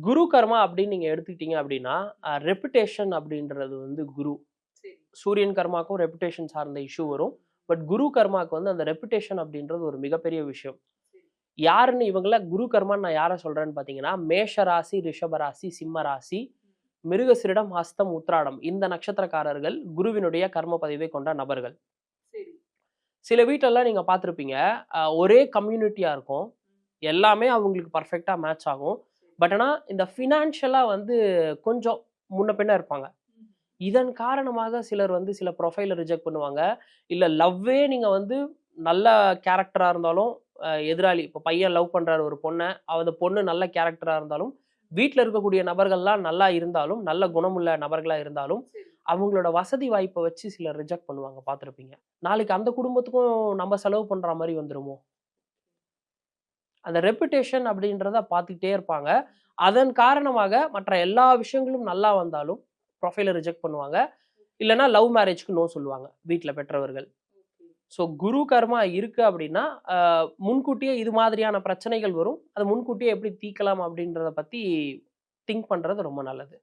குரு கர்மா அப்படின்னு நீங்க எடுத்துக்கிட்டீங்க அப்படின்னா, ரெப்புடேஷன் அப்படின்றது வந்து குரு. சூரியன் கர்மாக்கும் ரெப்புடேஷன் சார்ந்த இஷ்யூ வரும். பட் குரு கர்மாக்கு வந்து அந்த ரெப்புடேஷன் அப்படின்றது ஒரு மிகப்பெரிய விஷயம். யாருன்னு இவங்கள குரு கர்மான்னு நான் யார சொல்றேன்னு பார்த்தீங்கன்னா, மேஷ ராசி, ரிஷப ராசி, சிம்ம ராசி, மிருகசிரிடம், ஹஸ்தம், உத்திராடம் இந்த நட்சத்திரக்காரர்கள் குருவினுடைய கர்ம பதிவை கொண்ட நபர்கள். சில வீட்லலாம் நீங்க பார்த்திருப்பீங்க, ஒரே கம்யூனிட்டியா இருக்கும். எல்லாமே அவங்களுக்கு பெர்ஃபெக்ட்டா மேட்ச் ஆகும். பட் ஆனா இந்த ஃபினான்ஷியலா வந்து கொஞ்சம் முன்ன பின்ன இருப்பாங்க. இதன் காரணமாக சிலர் வந்து சில ப்ரொஃபைல ரிஜெக்ட் பண்ணுவாங்க. இல்ல லவ்வே நீங்க வந்து நல்ல கேரக்டரா இருந்தாலும், எதிராளி இப்ப பையன் லவ் பண்றாரு ஒரு பொண்ண, அந்த பொண்ணு நல்ல கேரக்டரா இருந்தாலும், வீட்ல இருக்கக்கூடிய நபர்கள்லாம் நல்லா இருந்தாலும், நல்ல குணமுள்ள நபர்களா இருந்தாலும், அவங்களோட வசதி வாய்ப்ப வச்சு சிலர் ரிஜெக்ட் பண்ணுவாங்க பார்த்திருப்பீங்க. நாளைக்கு அந்த குடும்பத்துக்கும் நம்ம செலவு பண்ற மாரி வந்துருமோ? அந்த ரெப்புடேஷன் அப்படின்றத பார்த்துக்கிட்டே இருப்பாங்க. அதன் காரணமாக மற்ற எல்லா விஷயங்களும் நல்லா வந்தாலும், ப்ரொஃபைல ரிஜெக்ட் பண்ணுவாங்க. இல்லன்னா லவ் மேரேஜ்க்கு நோ சொல்லுவாங்க, வீட்ல பெற்றவர்கள். ஸோ குரு கர்மா இருக்கு அப்படின்னா, அ முன்கூட்டியே இது மாதிரியான பிரச்சனைகள் வரும். அத முன்கூட்டியே எப்படி தீர்க்கலாம் அப்படின்றத பத்தி திங்க் பண்றது ரொம்ப நல்லது.